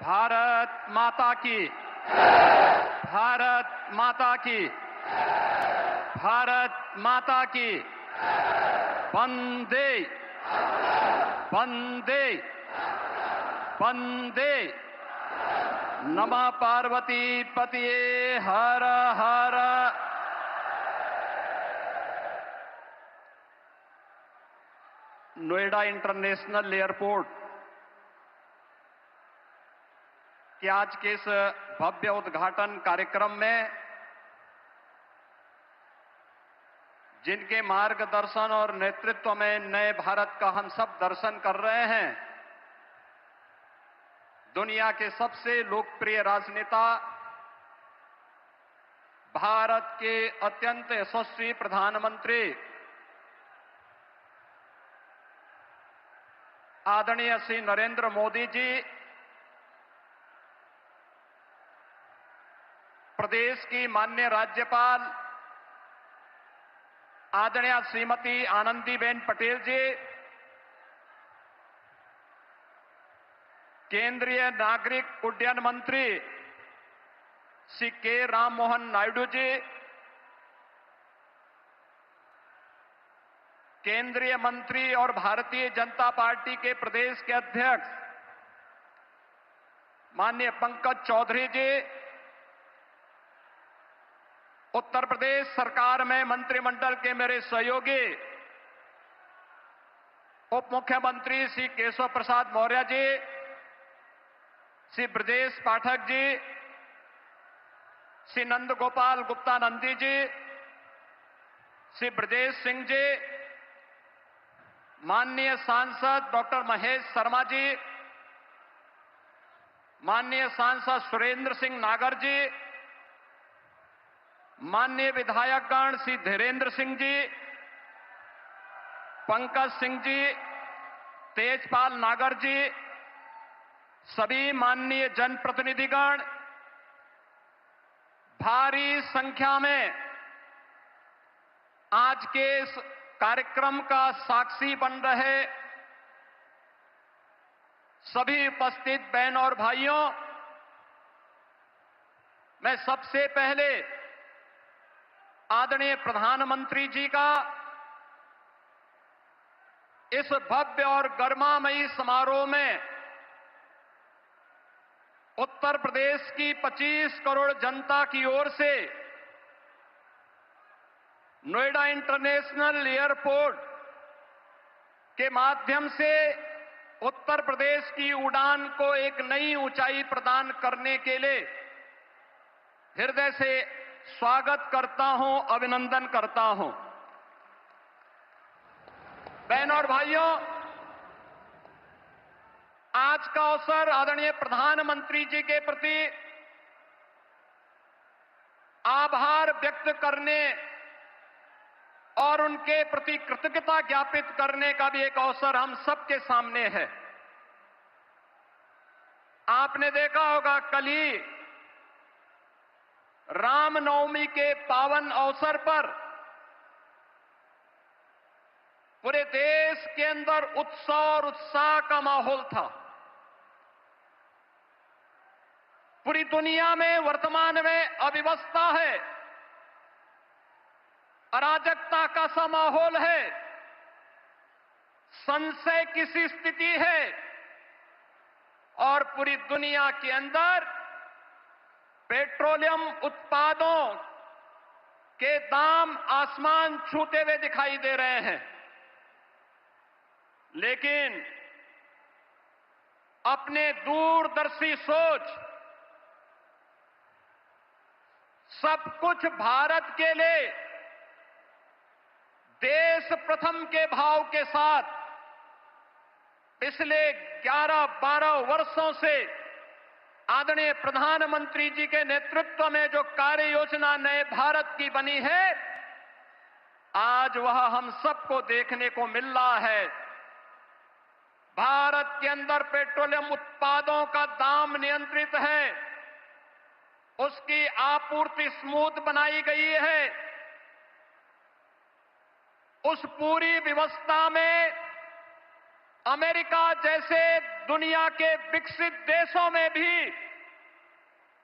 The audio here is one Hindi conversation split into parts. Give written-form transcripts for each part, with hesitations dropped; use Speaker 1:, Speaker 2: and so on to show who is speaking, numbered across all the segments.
Speaker 1: भारत माता की, भारत माता की, भारत माता की, वंदे वंदे वंदे। नमः पार्वती पतिये हर हर। नोएडा इंटरनेशनल एयरपोर्ट के आज के इस भव्य उद्घाटन कार्यक्रम में जिनके मार्गदर्शन और नेतृत्व में नए भारत का हम सब दर्शन कर रहे हैं, दुनिया के सबसे लोकप्रिय राजनेता, भारत के अत्यंत यशस्वी प्रधानमंत्री आदरणीय श्री नरेंद्र मोदी जी, प्रदेश की माननीय राज्यपाल आदरणीय श्रीमती आनंदीबेन पटेल जी, केंद्रीय नागरिक उड्डयन मंत्री श्री के राम मोहन नायडू जी, केंद्रीय मंत्री और भारतीय जनता पार्टी के प्रदेश के अध्यक्ष माननीय पंकज चौधरी जी, उत्तर प्रदेश सरकार में मंत्रिमंडल के मेरे सहयोगी उप मुख्यमंत्री श्री केशव प्रसाद मौर्य जी, श्री ब्रजेश पाठक जी, श्री नंद गोपाल गुप्ता नंदी जी, श्री ब्रजेश सिंह जी, माननीय सांसद डॉक्टर महेश शर्मा जी, माननीय सांसद सुरेंद्र सिंह नागर जी, माननीय विधायकगण श्री धीरेन्द्र सिंह जी, पंकज सिंह जी, तेजपाल नागर जी, सभी माननीय जनप्रतिनिधिगण, भारी संख्या में आज के इस कार्यक्रम का साक्षी बन रहे सभी उपस्थित बहन और भाइयों, मैं सबसे पहले आदरणीय प्रधानमंत्री जी का इस भव्य और गरिमामयी समारोह में उत्तर प्रदेश की 25 करोड़ जनता की ओर से नोएडा इंटरनेशनल एयरपोर्ट के माध्यम से उत्तर प्रदेश की उड़ान को एक नई ऊंचाई प्रदान करने के लिए हृदय से स्वागत करता हूं, अभिनंदन करता हूं। बहनों और भाइयों, आज का अवसर आदरणीय प्रधानमंत्री जी के प्रति आभार व्यक्त करने और उनके प्रति कृतज्ञता ज्ञापित करने का भी एक अवसर हम सबके सामने है। आपने देखा होगा, कल ही रामनवमी के पावन अवसर पर पूरे देश के अंदर उत्सव और उत्साह का माहौल था। पूरी दुनिया में वर्तमान में अव्यवस्था है, अराजकता का सा माहौल है, संशय की सी स्थिति है और पूरी दुनिया के अंदर पेट्रोलियम उत्पादों के दाम आसमान छूते हुए दिखाई दे रहे हैं। लेकिन अपने दूरदर्शी सोच, सब कुछ भारत के लिए देश प्रथम के भाव के साथ पिछले 11-12 वर्षों से आदरणीय प्रधानमंत्री जी के नेतृत्व में जो कार्य योजना नए भारत की बनी है, आज वह हम सबको देखने को मिल रहा है। भारत के अंदर पेट्रोलियम उत्पादों का दाम नियंत्रित है, उसकी आपूर्ति स्मूथ बनाई गई है। उस पूरी व्यवस्था में अमेरिका जैसे दुनिया के विकसित देशों में भी,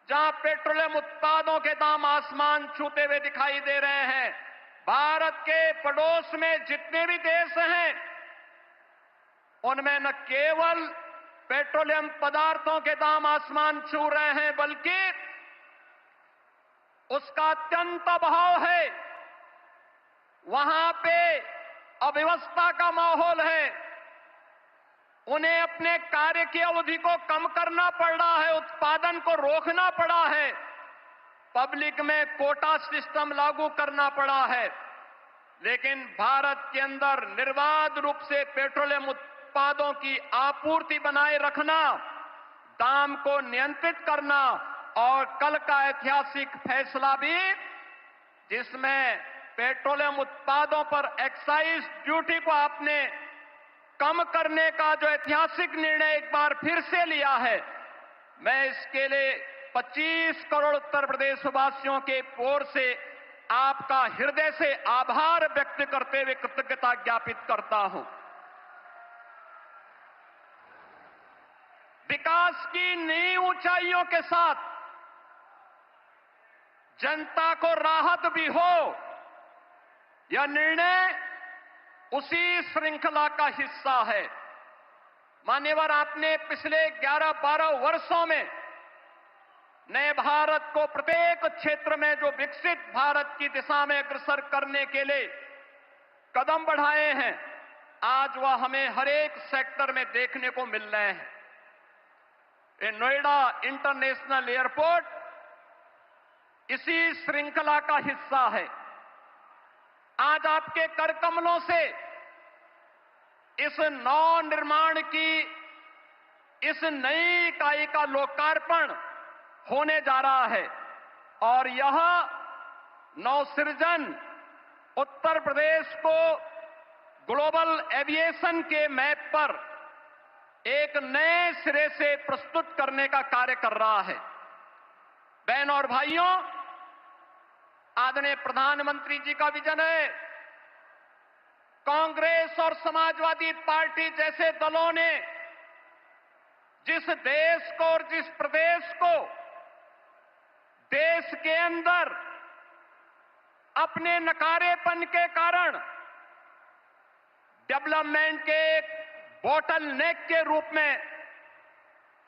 Speaker 1: जहां पेट्रोलियम उत्पादों के दाम आसमान छूते हुए दिखाई दे रहे हैं, भारत के पड़ोस में जितने भी देश हैं, उनमें न केवल पेट्रोलियम पदार्थों के दाम आसमान छू रहे हैं, बल्कि उसका अत्यंत अभाव है। वहां पे अव्यवस्था का माहौल है। उन्हें अपने कार्य की अवधि को कम करना पड़ रहा है, उत्पादन को रोकना पड़ा है, पब्लिक में कोटा सिस्टम लागू करना पड़ा है। लेकिन भारत के अंदर निर्बाध रूप से पेट्रोलियम उत्पादों की आपूर्ति बनाए रखना, दाम को नियंत्रित करना और कल का ऐतिहासिक फैसला भी, जिसमें पेट्रोलियम उत्पादों पर एक्साइज ड्यूटी को आपने कम करने का जो ऐतिहासिक निर्णय एक बार फिर से लिया है, मैं इसके लिए 25 करोड़ उत्तर प्रदेश वासियों के ओर से आपका हृदय से आभार व्यक्त करते हुए कृतज्ञता ज्ञापित करता हूं। विकास की नई ऊंचाइयों के साथ जनता को राहत भी हो, यह निर्णय उसी श्रृंखला का हिस्सा है। मान्यवर, आपने पिछले 11-12 वर्षों में नए भारत को प्रत्येक क्षेत्र में जो विकसित भारत की दिशा में अग्रसर करने के लिए कदम बढ़ाए हैं, आज वह हमें हर एक सेक्टर में देखने को मिल रहे हैं। ये नोएडा इंटरनेशनल एयरपोर्ट इसी श्रृंखला का हिस्सा है। आज आपके कर कमलों से इस नव निर्माण की इस नई इकाई का लोकार्पण होने जा रहा है और यह नवसृजन उत्तर प्रदेश को ग्लोबल एविएशन के मैप पर एक नए सिरे से प्रस्तुत करने का कार्य कर रहा है। बहनों और भाइयों, आदरणीय प्रधानमंत्री जी का विजन है। कांग्रेस और समाजवादी पार्टी जैसे दलों ने जिस देश को और जिस प्रदेश को देश के अंदर अपने नकारेपन के कारण डेवलपमेंट के एक बॉटल नेक के रूप में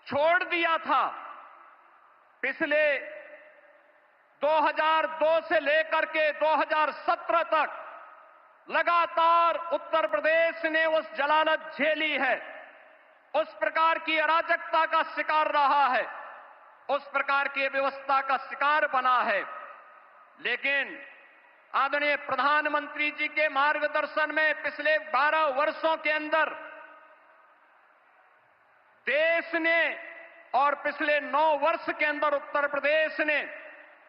Speaker 1: छोड़ दिया था, पिछले 2002 से लेकर के 2017 तक लगातार उत्तर प्रदेश ने उस जलालत झेली है, उस प्रकार की अराजकता का शिकार रहा है, उस प्रकार की व्यवस्था का शिकार बना है। लेकिन आदरणीय प्रधानमंत्री जी के मार्गदर्शन में पिछले 12 वर्षों के अंदर देश ने और पिछले 9 वर्ष के अंदर उत्तर प्रदेश ने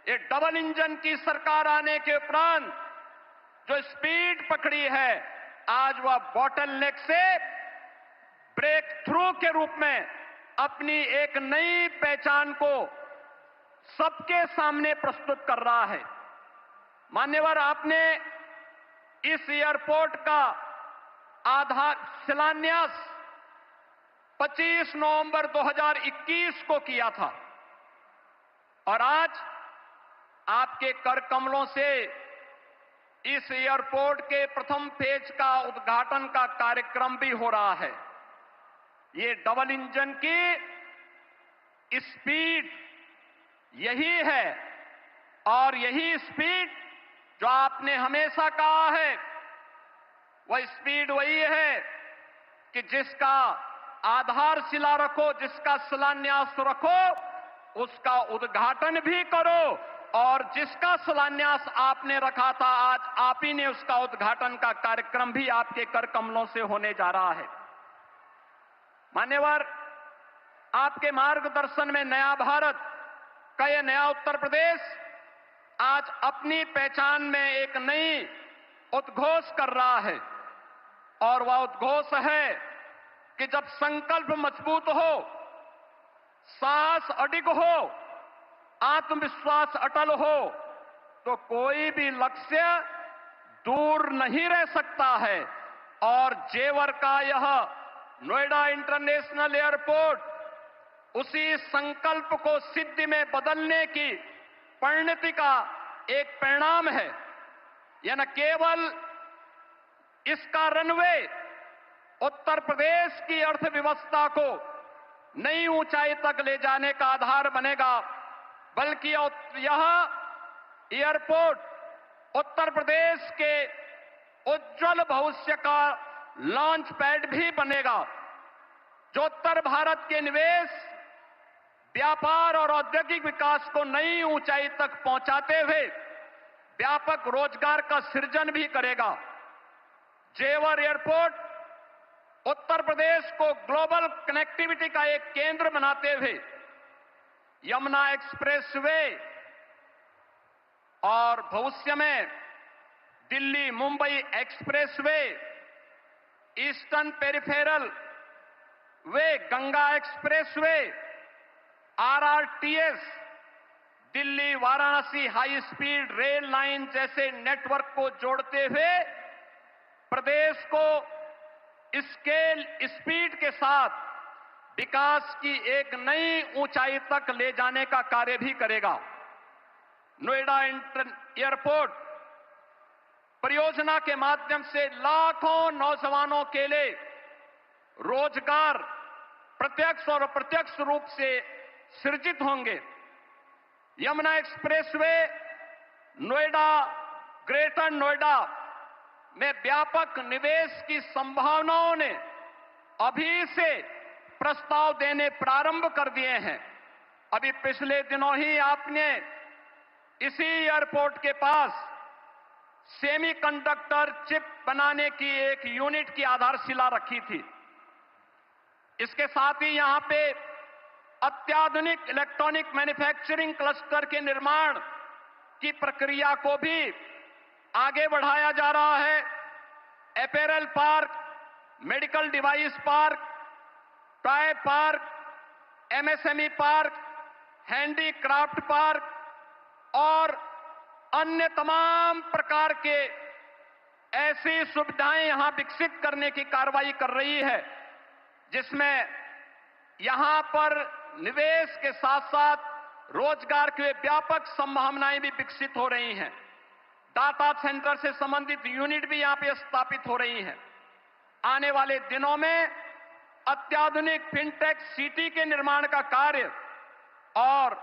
Speaker 1: ये डबल इंजन की सरकार आने के उपरांत जो स्पीड पकड़ी है, आज वह बॉटल नेक से ब्रेक थ्रू के रूप में अपनी एक नई पहचान को सबके सामने प्रस्तुत कर रहा है। मान्यवर, आपने इस एयरपोर्ट का आधार शिलान्यास 25 नवंबर 2021 को किया था और आज आपके कर कमलों से इस एयरपोर्ट के प्रथम फेज का उद्घाटन का कार्यक्रम भी हो रहा है। ये डबल इंजन की स्पीड यही है और यही स्पीड जो आपने हमेशा कहा है, वह स्पीड वही है कि जिसका आधारशिला रखो, जिसका शिलान्यास रखो, उसका उद्घाटन भी करो और जिसका शिलान्यास आपने रखा था, आज आप ही ने उसका उद्घाटन का कार्यक्रम भी आपके कर कमलों से होने जा रहा है। मान्यवर, आपके मार्गदर्शन में नया भारत का यह नया उत्तर प्रदेश आज अपनी पहचान में एक नई उद्घोष कर रहा है और वह उद्घोष है कि जब संकल्प मजबूत हो, साहस अडिग हो, आत्मविश्वास अटल हो, तो कोई भी लक्ष्य दूर नहीं रह सकता है। और जेवर का यह नोएडा इंटरनेशनल एयरपोर्ट उसी संकल्प को सिद्धि में बदलने की परिणति का एक परिणाम है। यह न केवल इसका रनवे उत्तर प्रदेश की अर्थव्यवस्था को नई ऊंचाई तक ले जाने का आधार बनेगा, बल्कि यह एयरपोर्ट उत्तर प्रदेश के उज्जवल भविष्य का लॉन्च पैड भी बनेगा, जो उत्तर भारत के निवेश, व्यापार और औद्योगिक विकास को नई ऊंचाई तक पहुंचाते हुए व्यापक रोजगार का सृजन भी करेगा। जेवर एयरपोर्ट उत्तर प्रदेश को ग्लोबल कनेक्टिविटी का एक केंद्र बनाते हुए यमुना एक्सप्रेसवे और भविष्य में Delhi Mumbai expressway, eastern peripheral way, Ganga expressway, RRTS, Delhi Varanasi high speed rail line जैसे नेटवर्क को जोड़ते हुए प्रदेश को स्केल स्पीड के साथ विकास की एक नई ऊंचाई तक ले जाने का कार्य भी करेगा। नोएडा एयरपोर्ट परियोजना के माध्यम से लाखों नौजवानों के लिए रोजगार प्रत्यक्ष और अप्रत्यक्ष रूप से सृजित होंगे। यमुना एक्सप्रेसवे नोएडा, ग्रेटर नोएडा में व्यापक निवेश की संभावनाओं ने अभी से प्रस्ताव देने प्रारंभ कर दिए हैं। अभी पिछले दिनों ही आपने इसी एयरपोर्ट के पास सेमीकंडक्टर चिप बनाने की एक यूनिट की आधारशिला रखी थी। इसके साथ ही यहां पे अत्याधुनिक इलेक्ट्रॉनिक मैन्युफैक्चरिंग क्लस्टर के निर्माण की प्रक्रिया को भी आगे बढ़ाया जा रहा है। Apparel park, medical device park, toy park, MSME park, handicraft park और अन्य तमाम प्रकार के ऐसी सुविधाएं यहां विकसित करने की कार्रवाई कर रही है, जिसमें यहां पर निवेश के साथ साथ रोजगार के व्यापक संभावनाएं भी विकसित हो रही हैं। डाटा सेंटर से संबंधित यूनिट भी यहां पे स्थापित हो रही हैं। आने वाले दिनों में अत्याधुनिक फिनटेक सिटी के निर्माण का कार्य और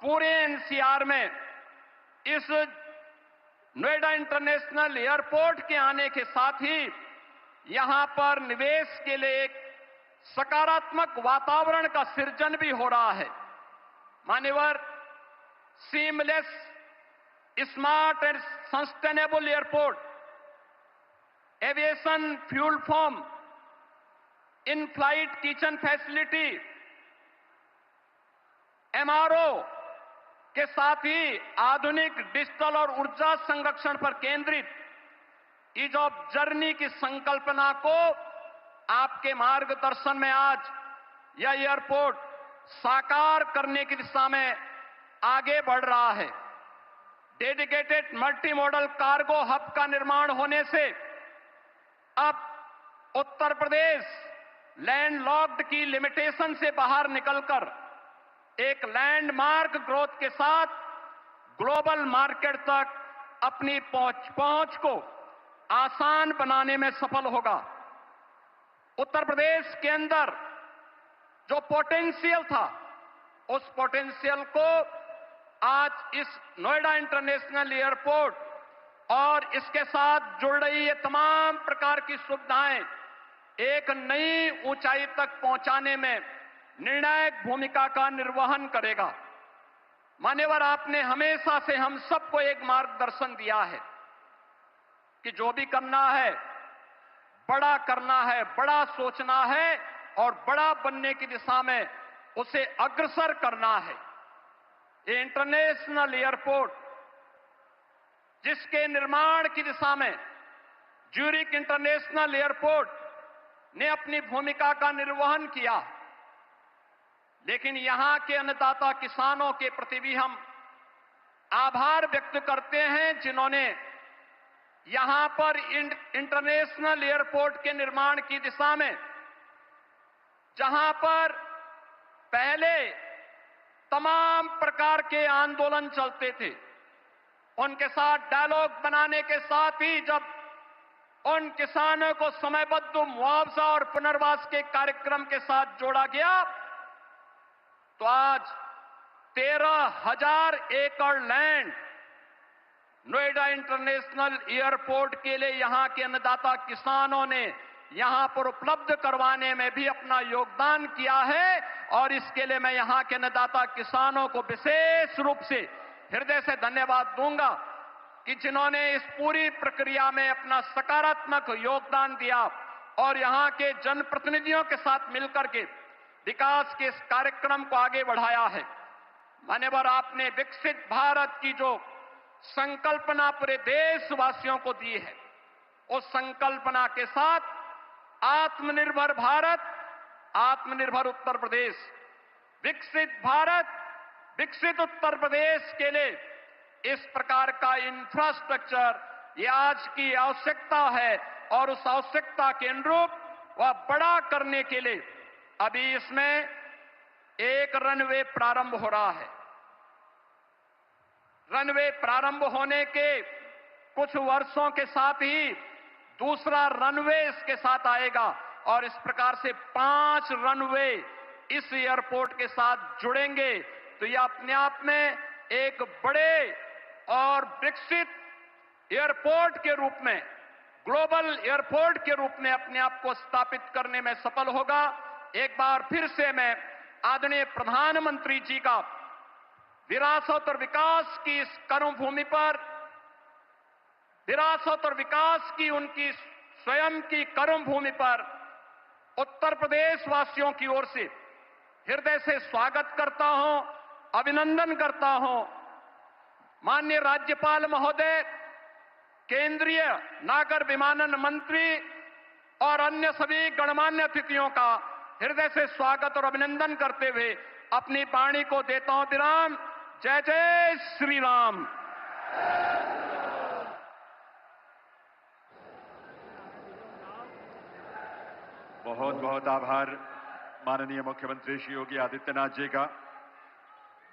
Speaker 1: पूरे एनसीआर में इस नोएडा इंटरनेशनल एयरपोर्ट के आने के साथ ही यहां पर निवेश के लिए एक सकारात्मक वातावरण का सृजन भी हो रहा है। मान्यवर, seamless, smart and sustainable airport, aviation fuel form, in flight kitchen facility, MRO के साथ ही आधुनिक डिजिटल और ऊर्जा संरक्षण पर केंद्रित ईज ऑफ जर्नी की संकल्पना को आपके मार्गदर्शन में आज यह एयरपोर्ट साकार करने की दिशा में आगे बढ़ रहा है। Dedicated multi modal cargo hub का निर्माण होने से अब उत्तर प्रदेश लैंडलॉक्ड की लिमिटेशन से बाहर निकलकर एक लैंडमार्क ग्रोथ के साथ ग्लोबल मार्केट तक अपनी पहुंच को आसान बनाने में सफल होगा। उत्तर प्रदेश के अंदर जो पोटेंशियल था, उस पोटेंशियल को आज इस नोएडा इंटरनेशनल एयरपोर्ट और इसके साथ जुड़ रही ये तमाम प्रकार की सुविधाएं एक नई ऊंचाई तक पहुंचाने में निर्णायक भूमिका का निर्वहन करेगा। मान्यवर, आपने हमेशा से हम सबको एक मार्गदर्शन दिया है कि जो भी करना है, बड़ा करना है, बड़ा सोचना है और बड़ा बनने की दिशा में उसे अग्रसर करना है। ये इंटरनेशनल एयरपोर्ट जिसके निर्माण की दिशा में ज्यूरिक इंटरनेशनल एयरपोर्ट ने अपनी भूमिका का निर्वहन किया, लेकिन यहां के अन्नदाता किसानों के प्रति भी हम आभार व्यक्त करते हैं, जिन्होंने यहां पर इंटरनेशनल एयरपोर्ट के निर्माण की दिशा में जहां पर पहले तमाम प्रकार के आंदोलन चलते थे, उनके साथ डायलॉग बनाने के साथ ही जब उन किसानों को समयबद्ध मुआवजा और पुनर्वास के कार्यक्रम के साथ जोड़ा गया, तो आज 13,000 एकड़ लैंड नोएडा इंटरनेशनल एयरपोर्ट के लिए यहां के अन्नदाता किसानों ने यहां पर उपलब्ध करवाने में भी अपना योगदान किया है। और इसके लिए मैं यहां के अन्नदाता किसानों को विशेष रूप से हृदय से धन्यवाद दूंगा कि जिन्होंने इस पूरी प्रक्रिया में अपना सकारात्मक योगदान दिया और यहां के जनप्रतिनिधियों के साथ मिलकर के विकास के इस कार्यक्रम को आगे बढ़ाया है। मान्यवर, आपने विकसित भारत की जो संकल्पना पूरे देशवासियों को दी है, उस संकल्पना के साथ आत्मनिर्भर भारत, आत्मनिर्भर उत्तर प्रदेश, विकसित भारत, विकसित उत्तर प्रदेश के लिए इस प्रकार का इंफ्रास्ट्रक्चर ये आज की आवश्यकता है और उस आवश्यकता के अनुरूप वह बड़ा करने के लिए अभी इसमें एक रनवे प्रारंभ हो रहा है। रनवे प्रारंभ होने के कुछ वर्षों के साथ ही दूसरा रनवे इसके साथ आएगा और इस प्रकार से 5 रनवे इस एयरपोर्ट के साथ जुड़ेंगे। तो यह अपने आप में एक बड़े और विकसित एयरपोर्ट के रूप में, ग्लोबल एयरपोर्ट के रूप में अपने आप को स्थापित करने में सफल होगा। एक बार फिर से मैं आदरणीय प्रधानमंत्री जी का विरासत और विकास की इस कर्मभूमि पर, विरासत और विकास की उनकी स्वयं की कर्मभूमि पर उत्तर प्रदेश वासियों की ओर से हृदय से स्वागत करता हूं, अभिनंदन करता हूं। माननीय राज्यपाल महोदय, केंद्रीय नागर विमानन मंत्री और अन्य सभी गणमान्य अतिथियों का हृदय से स्वागत और अभिनंदन करते हुए अपनी वाणी को देता हूं विराम। जय जय श्री राम।
Speaker 2: बहुत बहुत आभार माननीय मुख्यमंत्री श्री योगी आदित्यनाथ जी का।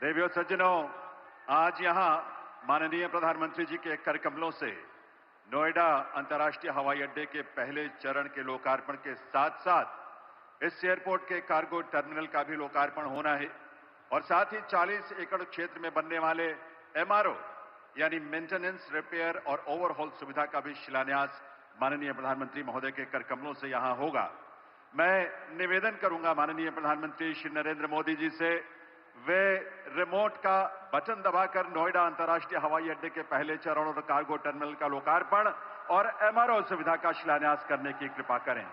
Speaker 2: देवियों सज्जनों, आज यहां माननीय प्रधानमंत्री जी के कर कमलों से नोएडा अंतर्राष्ट्रीय हवाई अड्डे के पहले चरण के लोकार्पण के साथ साथ इस एयरपोर्ट के कार्गो टर्मिनल का भी लोकार्पण होना है और साथ ही 40 एकड़ क्षेत्र में बनने वाले MRO यानी मेंटेनेंस, रिपेयर और ओवरहॉल सुविधा का भी शिलान्यास माननीय प्रधानमंत्री महोदय के कर कमलों से यहां होगा। मैं निवेदन करूंगा माननीय प्रधानमंत्री श्री नरेंद्र मोदी जी से, वे रिमोट का बटन दबाकर नोएडा अंतर्राष्ट्रीय हवाई अड्डे के पहले चरण और कार्गो टर्मिनल का लोकार्पण और MRO सुविधा का शिलान्यास करने की कृपा करें।